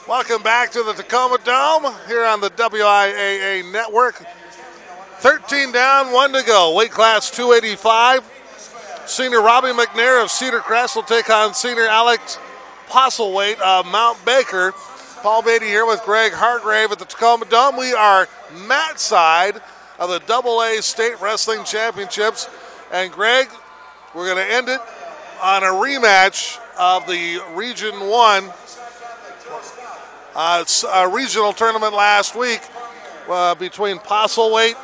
Welcome back to the Tacoma Dome here on the WIAA network. 13 down, 1 to go. Weight class 285. Senior Robby MacNair of Cedarcrest will take on senior Alec Postlewait of Mount Baker. Paul Beatty here with Greg Hargrave at the Tacoma Dome. We are mat side of the AA State Wrestling Championships. And Greg, we're going to end it on a rematch of the Region 1 regional tournament last week between Postlewait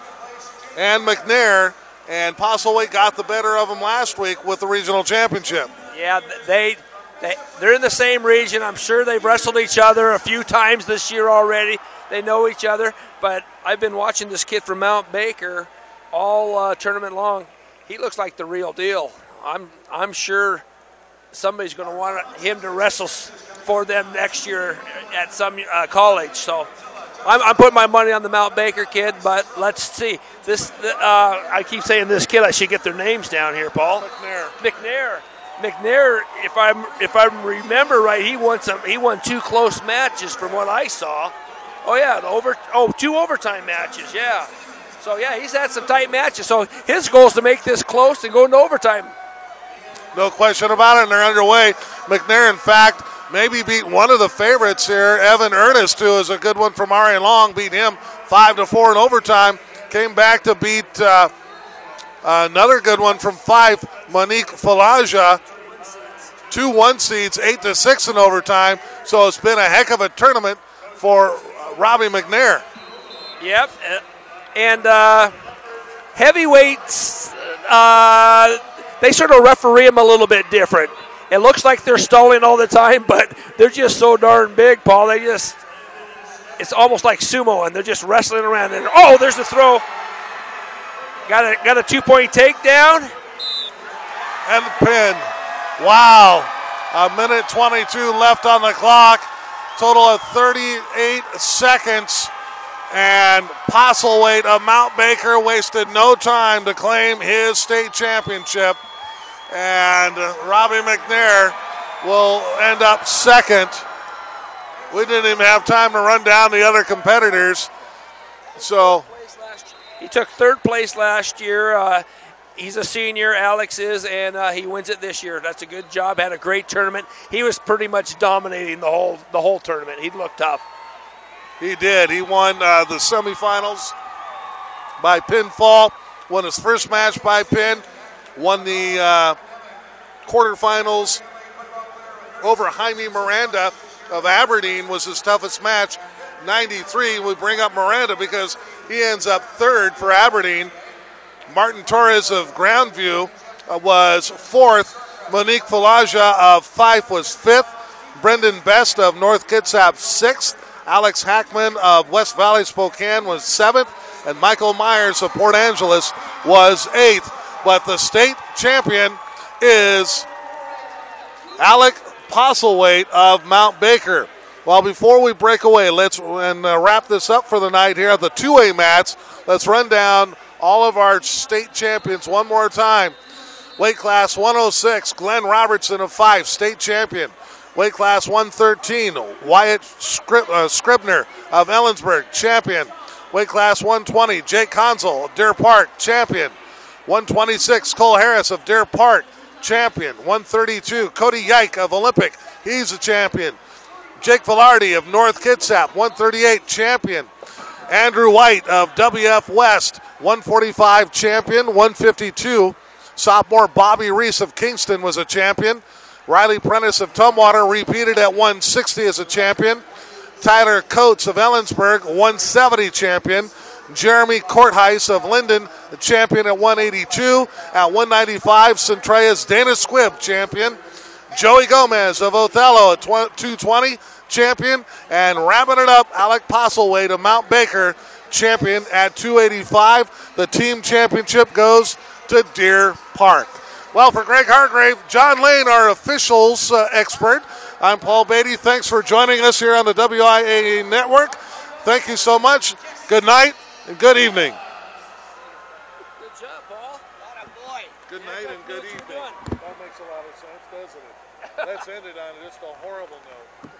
and MacNair. And Postlewait got the better of them last week with the regional championship. Yeah, they're in the same region. I'm sure they've wrestled each other a few times this year already. They know each other. But I've been watching this kid from Mount Baker all tournament long. He looks like the real deal. I'm sure somebody's going to want him to wrestle for them next year at some college. So I'm putting my money on the Mount Baker kid, but let's see. I keep saying this kid. I should get their names down here, Paul. MacNair. If I remember right, he won 2 close matches from what I saw. Oh yeah, 2 overtime matches. Yeah. So yeah, he's had some tight matches. So his goal is to make this close and go into overtime. No question about it, and they're underway. MacNair, in fact, maybe beat one of the favorites here, Evan Ernest, who is a good one from Ari Long, beat him 5-4 in overtime. Came back to beat another good one from Fife, Monique Falaja, 2 1 seeds, 8-6 in overtime. So it's been a heck of a tournament for Robby MacNair. Yep, and heavyweights, they sort of referee them a little bit different. It looks like they're stalling all the time, but they're just so darn big, Paul. It's almost like sumo, and they're just wrestling around. And there's the throw. Got a 2-point takedown. And the pin. Wow. 1:22 left on the clock. Total of 38 seconds. And Postlewait of Mount Baker wasted no time to claim his state championship. And Robby MacNair will end up second. We didn't even have time to run down the other competitors. So he took 3rd place last year. He's a senior, Alex is, and he wins it this year. That's a good job. Had a great tournament. He was pretty much dominating the whole tournament. He looked tough. He did. He won the semifinals by pinfall. Won his first match by pin. Won the quarterfinals over Jaime Miranda of Aberdeen was his toughest match. 93. We bring up Miranda because he ends up 3rd for Aberdeen. Martin Torres of Grandview was 4th. Monique Falaja of Fife was 5th. Brendan Best of North Kitsap 6th. Alex Hackman of West Valley Spokane was 7th. And Michael Myers of Port Angeles was 8th. But the state champion is Alec Postlewait of Mount Baker. Well, before we break away, let's wrap this up for the night here at the 2A mats. Let's run down all of our state champions one more time. Weight class 106, Glenn Robertson of Fife, state champion. Weight class 113, Wyatt Scribner of Ellensburg, champion. Weight class 120, Jake Consul of Deer Park, champion. 126, Cole Harris of Deer Park, champion. 132, Cody Yike of Olympic, he's a champion. Jake Velarde of North Kitsap, 138, champion. Andrew White of WF West, 145, champion. 152, sophomore Bobby Reese of Kingston was a champion. Riley Prentice of Tumwater repeated at 160 as a champion. Tyler Coates of Ellensburg, 170 champion. Jeremy Courtheis of Linden, the champion at 182. At 195, Centraea's Dana Squibb, champion. Joey Gomez of Othello at 220, champion. And wrapping it up, Alec Postlewait of Mount Baker, champion at 285. The team championship goes to Deer Park. Well, for Greg Hargrave, John Lane, our officials expert, I'm Paul Beatty. Thanks for joining us here on the WIAA Network. Thank you so much. Good night and good evening. Good job, Paul. Good night and good evening. That makes a lot of sense, doesn't it? Let's end it on just a horrible note.